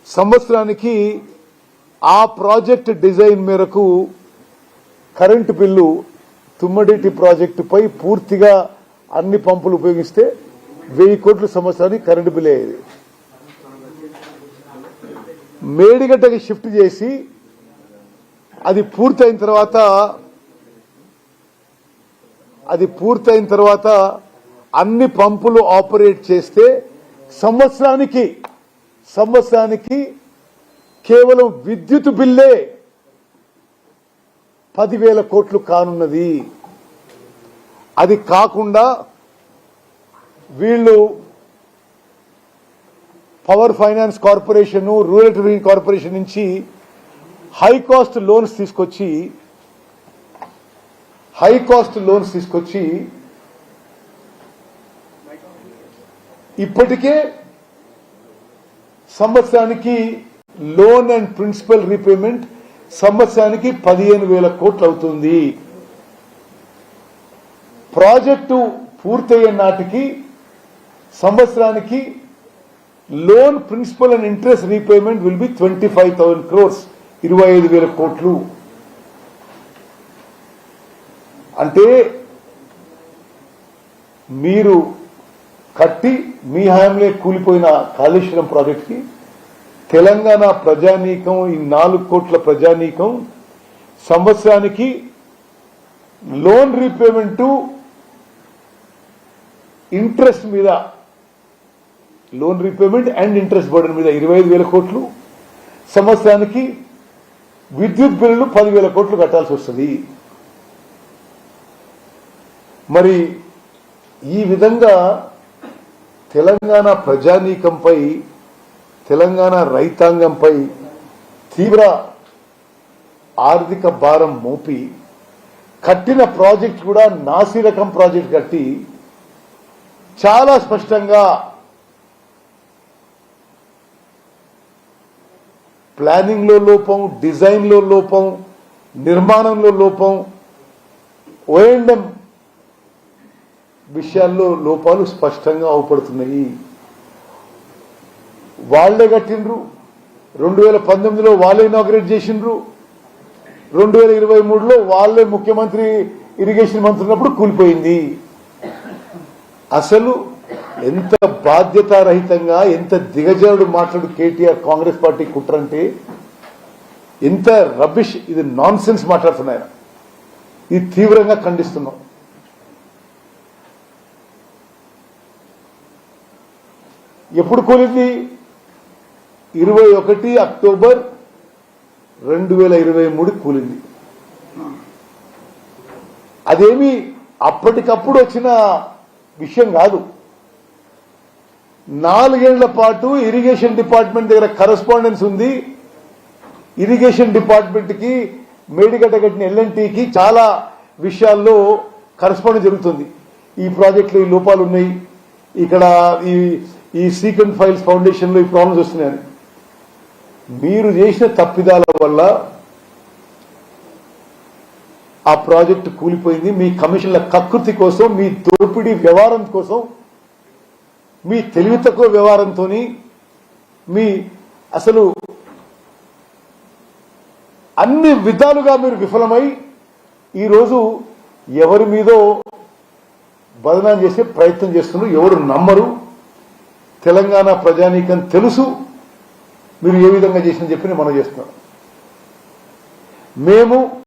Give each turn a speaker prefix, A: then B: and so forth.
A: సంవత్సరానికి ఆ project design మేరకు కరెంటు బిల్లు తుమ్మడేటి ప్రాజెక్టుపై పూర్తిగా అన్ని పంపులు ఉపయోగిస్తే 1000 కోట్ల సంవత్సరానికి కరెంటు బిల్ అయ్యేది. మేడిగడ్డకి షిఫ్ట్ చేసి అది పూర్తయిన తర్వాత అన్ని పంపులు ఆపరేట్ చేస్తే సంవత్సరానికి కేవలం విద్యుత్ బిల్లే 10,000 కోట్లు కానున్నది. అది కాకుండా వీళ్ళు power finance corporation, rural development corporation నుంచి హై కాస్ట్ లోన్స్ తీసుకొచ్చి ఇప్పటికే సంవత్సరానికి లోన్ అండ్ ప్రిన్సిపల్ రీపేమెంట్ సంవత్సరానికి 15,000 కోట్లు అవుతుంది. ప్రాజెక్టు పూర్తయ్యే నాటికి సంవత్సరానికి loan principal and interest repayment will be 25,000 crores, 25,000 కోట్లు. అంటే మీరు కట్టి మీ హయాంలో కూలిపోయిన కాళేశ్వరం ప్రాజెక్ట్ కి తెలంగాణ ప్రజానీకం, ఈ 4 కోట్ల ప్రజానీకం సంవత్సరానికి లోన్ రీపేమెంట్ ఇంట్రెస్ట్ మీద, loan repayment and interest burden మీద 25,000 కోట్లు, సంవత్సరానికి విద్యుత్ బిల్లులు 10,000 కోట్లు కట్టాల్సి వస్తుంది. మరి ఈ విధంగా తెలంగాణ ప్రజానీకంపై, తెలంగాణ రైతాంగంపై తీవ్ర ఆర్థిక భారం మోపి కట్టిన ప్రాజెక్ట్ కూడా నాసి రకం ప్రాజెక్ట్ కట్టి చాలా స్పష్టంగా ప్లానింగ్ లో లోపం, డిజైన్ లో లోపం, నిర్మాణంలో లోపం, ఓఎండ్ఎం విషయాల్లో లోపాలు స్పష్టంగా అవపడుతున్నాయి. వాళ్లే కట్టిండ్రు, 2019లో వాళ్ళే ఇనాగ్రేట్ చేసిండ్రు, 2023లో వాళ్ళే ముఖ్యమంత్రి ఇరిగేషన్ మంత్రి ఉన్నప్పుడు కూలిపోయింది. అసలు ఎంత బాధ్యతారహితంగా, ఎంత దిగజారుడు మాట్లాడు కేటీఆర్ కాంగ్రెస్ పార్టీ కుట్రంటే, ఎంత రబిష్, ఇది నాన్ సెన్స్ మాట్లాడుతున్నాయన. ఇది తీవ్రంగా ఖండిస్తున్నాం. ఎప్పుడు కూలింది? 21 అక్టోబర్ 2023 కూలింది. అదేమి అప్పటికప్పుడు వచ్చిన విషయం కాదు. 4 ఏళ్ల పాటు ఇరిగేషన్ డిపార్ట్మెంట్ దగ్గర కరస్పాండెన్స్ ఉంది. ఇరిగేషన్ డిపార్ట్మెంట్ కి, మేడిగడ్డ కట్టిన ఎల్ఎన్టీకి చాలా విషయాల్లో కరస్పాండెన్స్ జరుగుతుంది. ఈ ప్రాజెక్టులో ఈ లోపాలు ఉన్నాయి, ఇక్కడ ఈ సీక్రెట్ ఫైల్స్ ఫౌండేషన్ లో ఈ ప్రాబ్లమ్స్ వస్తున్నాయని. మీరు చేసిన తప్పిదాల వల్ల ఆ ప్రాజెక్టు కూలిపోయింది. మీ కమిషన్ల కకృతి కోసం, మీ దోపిడీ వ్యవహారం కోసం, మీ తెలివి తక్కువ వ్యవహారంతో, మీ అసలు అన్ని విధాలుగా మీరు విఫలమై ఈరోజు ఎవరి మీదో బదనాం చేసే ప్రయత్నం చేస్తున్నారు. ఎవరు నమ్మరు. తెలంగాణ ప్రజానీకం తెలుసు మీరు ఏ విధంగా చేసిన చెప్పి మనం చేస్తున్నాం. మేము